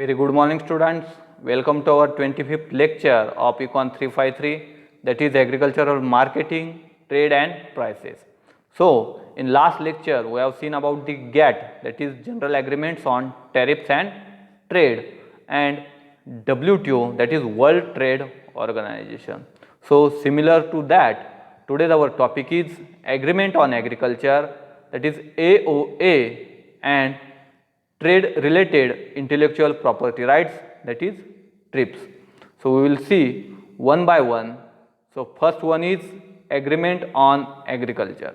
Very good morning students. Welcome to our 25th lecture of Econ 353, that is agricultural marketing, trade and prices. So in last lecture we have seen about the GATT, that is general agreements on tariffs and trade, and WTO, that is World Trade Organization. So similar to that, today our topic is agreement on agriculture, that is AoA, and trade related intellectual property rights, that is TRIPS. So we will see one by one. So first one is agreement on agriculture.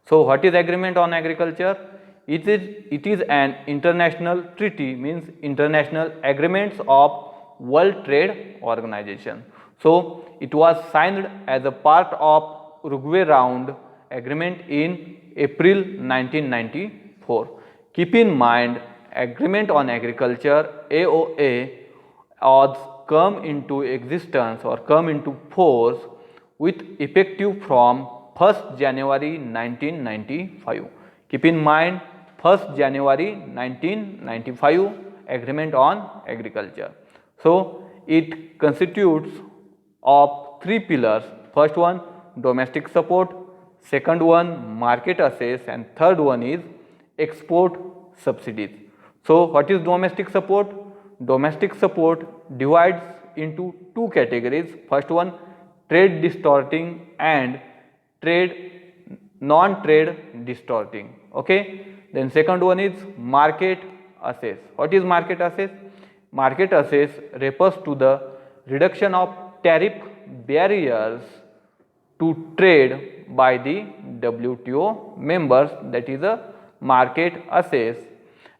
So what is agreement on agriculture? It is an international treaty, means international agreements of World Trade Organization. So it was signed as a part of Uruguay Round Agreement in April 1994. Keep in mind, agreement on agriculture AoA was come into existence or come into force with effective from 1st January 1995. Keep in mind, 1st January 1995 agreement on agriculture. So it constitutes of three pillars. First one, domestic support, second one, market access, and third one is export subsidies. So what is domestic support? Domestic support divides into two categories. First one, trade distorting and trade non-trade distorting. Okay. Then second one is market access. What is market access? Market access refers to the reduction of tariff barriers to trade by the WTO members, that is a market access.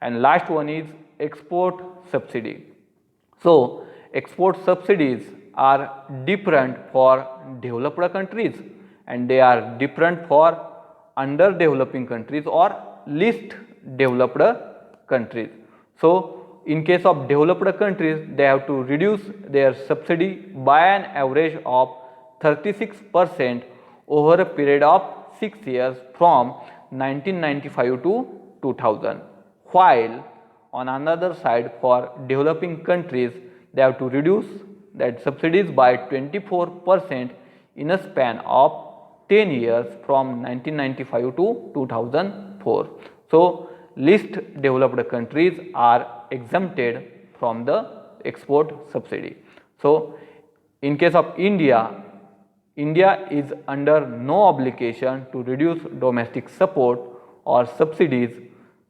And last one is export subsidy. So export subsidies are different for developed countries and they are different for underdeveloping countries or least developed countries. So in case of developed countries, they have to reduce their subsidy by an average of 36% over a period of 6 years from 1995 to 2000. While on another side, for developing countries, they have to reduce that subsidies by 24% in a span of 10 years from 1995 to 2004. So least developed countries are exempted from the export subsidy. So in case of India, India is under no obligation to reduce domestic support or subsidies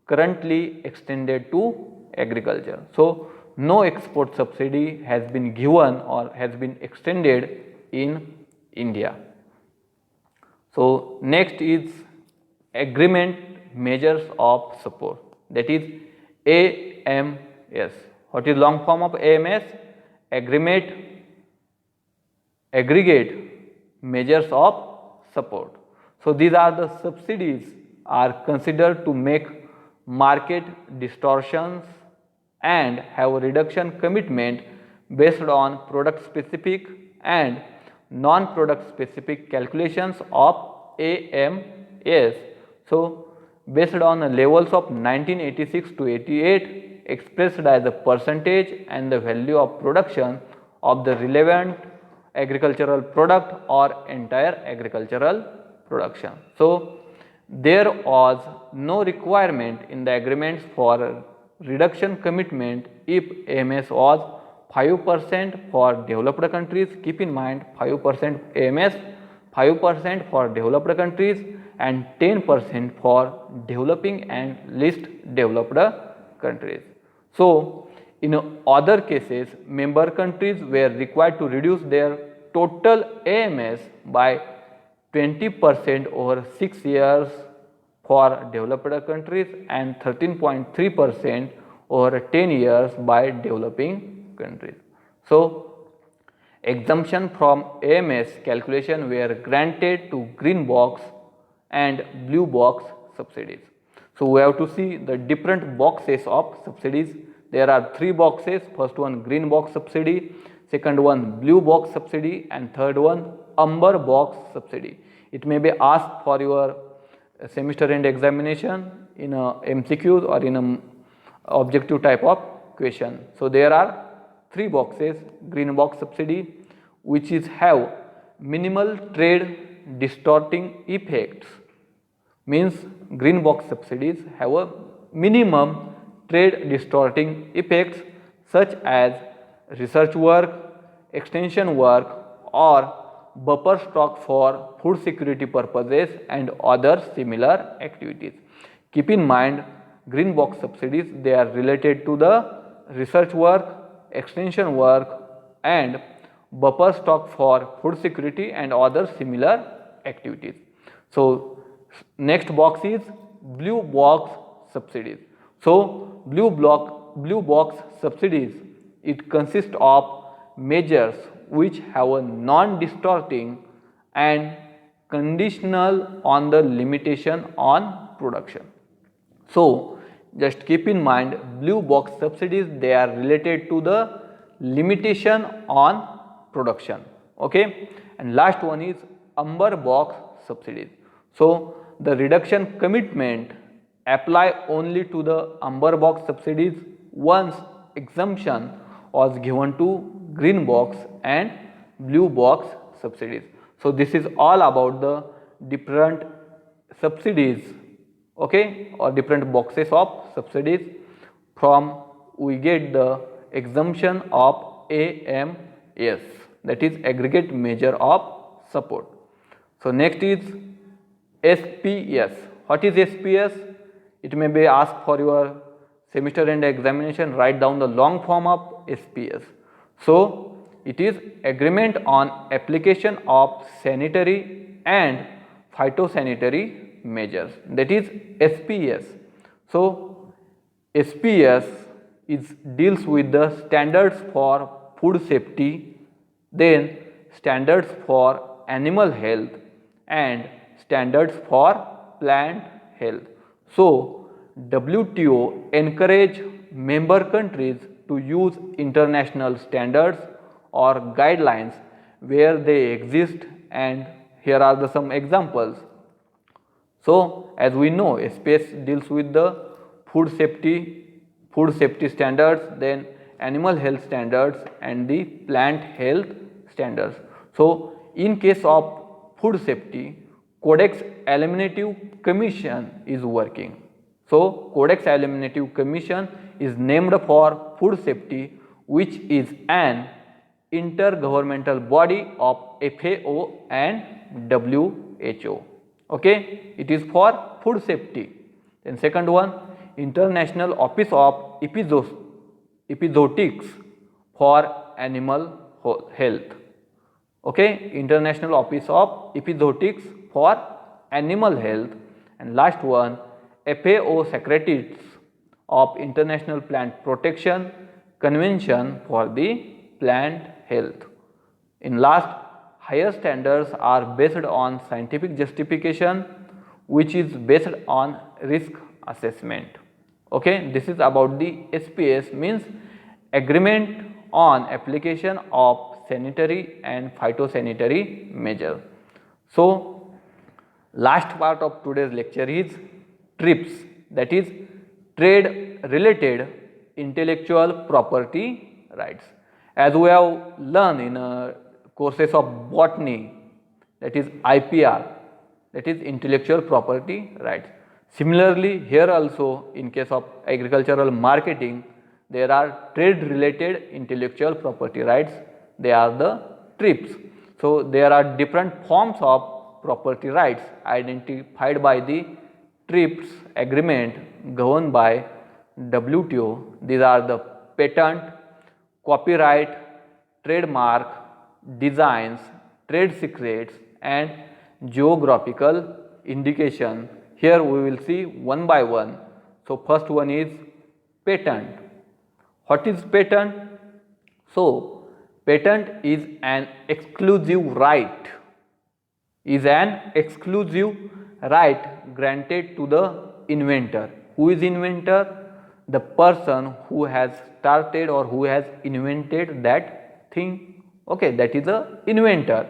currently extended to agriculture. So no export subsidy has been given or has been extended in India. So next is agreement measures of support, that is AMS. What is long form of AMS? Aggregate measures of support. So these are the subsidies are considered to make market distortions and have a reduction commitment based on product specific and non-product specific calculations of AMS. So based on the levels of 1986 to 88 expressed as a percentage and the value of production of the relevant agricultural product or entire agricultural production. So there was no requirement in the agreements for reduction commitment if AMS was 5% for developed countries. Keep in mind, 5% AMS, 5% for developed countries and 10% for developing and least developed countries. So in other cases, member countries were required to reduce their total AMS by 20% over 6 years for developed countries and 13.3% over 10 years by developing countries. So exemption from AMS calculation were granted to green box and blue box subsidies. So we have to see the different boxes of subsidies. There are three boxes. First one, green box subsidy, second one, blue box subsidy, and third one, amber box subsidy. It may be asked for your semester end examination in a MCQs or in a objective type of question. So there are 3 boxes: green box subsidy, which is have minimal trade distorting effects, means green box subsidies have a minimum trade distorting effects such as research work, extension work, or buffer stock for food security purposes and other similar activities. Keep in mind, green box subsidies, they are related to the research work, extension work and buffer stock for food security and other similar activities. So next box is blue box subsidies. So blue box subsidies, it consists of measures which have a non-distorting and conditional on the limitation on production. So just keep in mind, blue box subsidies, they are related to the limitation on production. Okay, and last one is amber box subsidies. So the reduction commitment apply only to the amber box subsidies once exemption was given to green box and blue box subsidies. So this is all about the different subsidies, okay, or different boxes of subsidies from we get the exemption of AMS, that is Aggregate Measure of Support. So next is SPS. What is SPS? It may be asked for your semester end examination. Write down the long form of SPS. So it is Agreement on Application of Sanitary and Phytosanitary Measures, that is SPS. So SPS deals with the standards for food safety, then standards for animal health and standards for plant health. So WTO encourage member countries to use international standards or guidelines where they exist, and here are some examples. So as we know, SPS deals with the food safety standards, then animal health standards and the plant health standards. So in case of food safety, Codex Eliminative Commission is working. So Codex Eliminative Commission is named for food safety, which is an intergovernmental body of FAO and WHO. Okay, it is for food safety. Then second one, International Office of Epizootics for Animal Health. Okay, International Office of Epizootics for Animal Health. And last one, FAO Secretaries of International Plant Protection Convention for the Plant Health. In last, higher standards are based on scientific justification, which is based on risk assessment. Okay, this is about the SPS, means Agreement on Application of Sanitary and Phytosanitary Measure. So last part of today's lecture is TRIPS, that is Trade Related Intellectual Property Rights. As we have learned in courses of botany, that is IPR, that is Intellectual Property Rights. Similarly, here also in case of agricultural marketing, there are trade related intellectual property rights, they are the TRIPS. So there are different forms of property rights identified by the TRIPS agreement governed by WTO. These are the patent, copyright, trademark, designs, trade secrets and geographical indication. Here we will see one by one. So first one is patent. What is patent? So patent is an exclusive right, granted to the inventor. Who is inventor? The person who has started or who has invented that thing. Okay, that is the inventor.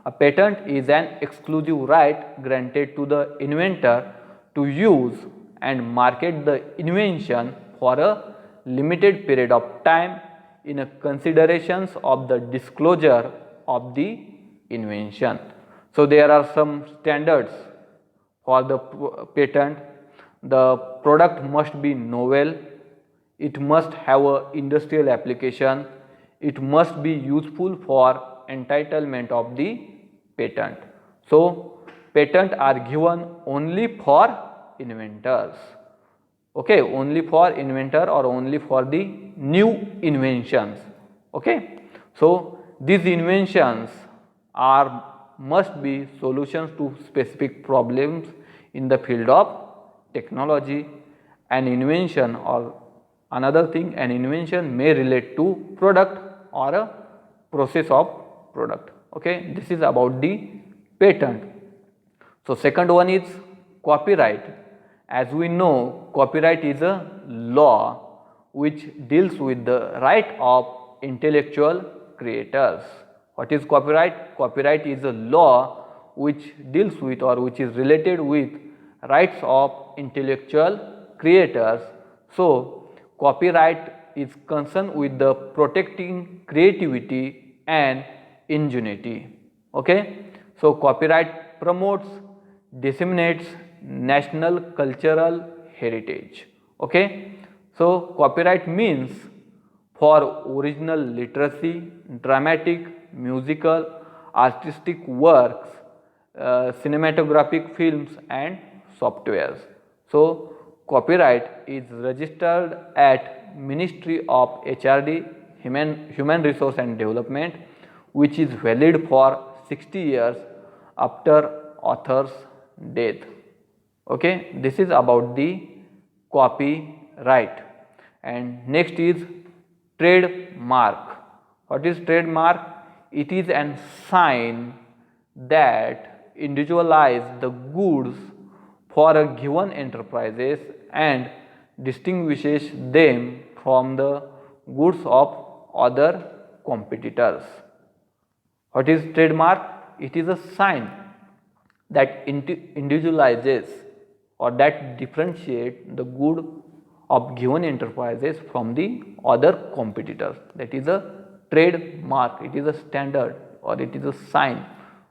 A patent is an exclusive right granted to the inventor to use and market the invention for a limited period of time in a considerations of the disclosure of the invention. So there are some standards for the patent. The product must be novel, it must have a industrial application, it must be useful for entitlement of the patent. So patents are given only for inventors, okay, only for inventor or only for the new inventions, okay. So these inventions must be solutions to specific problems in the field of technology. An invention, or another thing, an invention may relate to product or a process of product, okay. This is about the patent. So second one is copyright. As we know, copyright is a law which deals with the right of intellectual creators. What is copyright? Copyright is a law which deals with or which is related with rights of intellectual creators. So copyright is concerned with the protecting creativity and ingenuity, okay. So copyright promotes, disseminates national cultural heritage, okay. So copyright means for original literacy, dramatic, musical, artistic works, cinematographic films and softwares. So copyright is registered at Ministry of HRD, Human Resource and Development, which is valid for 60 years after author's death, okay. This is about the copyright. And next is trademark. What is trademark? It is an sign that individualize the goods for a given enterprises and distinguishes them from the goods of other competitors. What is trademark? It is a sign that individualizes or that differentiate the good of given enterprises from the other competitors. That is a trademark. It is a standard or it is a sign,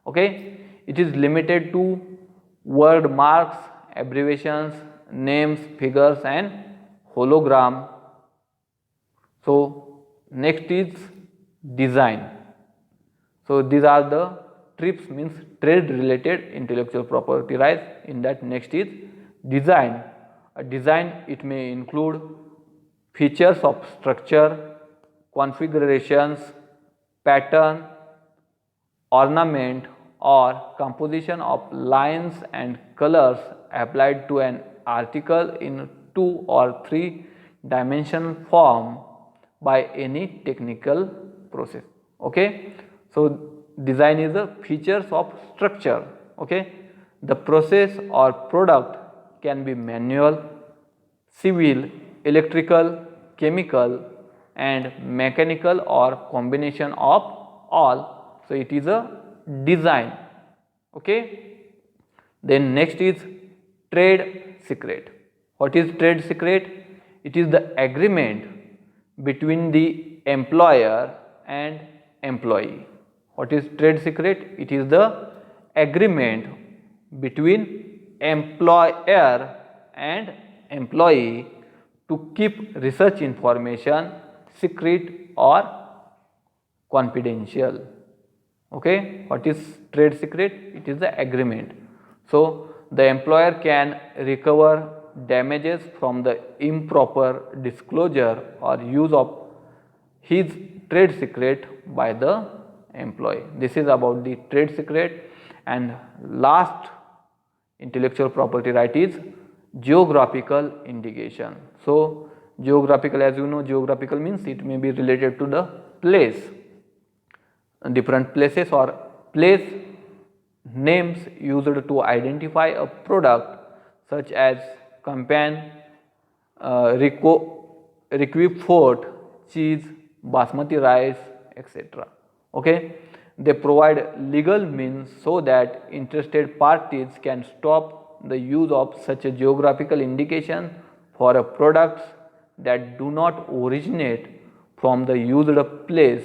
okay. It is limited to word marks, abbreviations, names, figures and hologram. So next is design. So these are the TRIPS, means trade related intellectual property rights. In that, next is design. A design, it may include features of structure, configurations, pattern, ornament or composition of lines and colors applied to an article in 2 or 3 dimensional form by any technical process, okay. So design is the features of structure, okay. The process or product can be manual, civil, electrical, chemical and mechanical or combination of all. So it is a design, okay. Then next is trade secret. What is trade secret? It is the agreement between the employer and employee. What is trade secret? It is the agreement between employer and employee to keep research information secret or confidential, okay. What is trade secret? It is the agreement. So the employer can recover damages from the improper disclosure or use of his trade secret by the employee. This is about the trade secret. And last intellectual property right is geographical indication. So geographical, as you know, geographical means it may be related to the place, different places or place names used to identify a product such as Campaign, Requip Fort, cheese, basmati rice, etc. Okay. They provide legal means so that interested parties can stop the use of such a geographical indication for a products that do not originate from the used place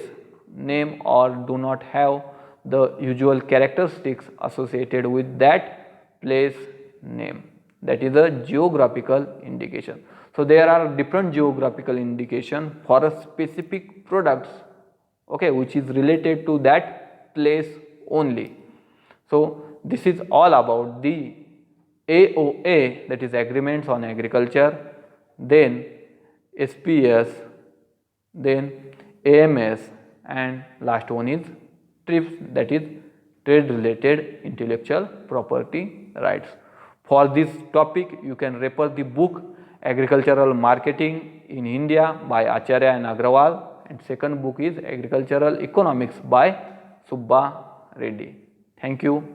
name or do not have the usual characteristics associated with that place name. That is a geographical indication. So there are different geographical indication for a specific products, okay, which is related to that place only. So this is all about the AoA, that is Agreements on Agriculture, then SPS, then AMS, and last one is TRIPS, that is Trade Related Intellectual Property Rights. For this topic you can refer the book Agricultural Marketing in India by Acharya and Agrawal, and second book is Agricultural Economics by Subba Reddy. Thank you.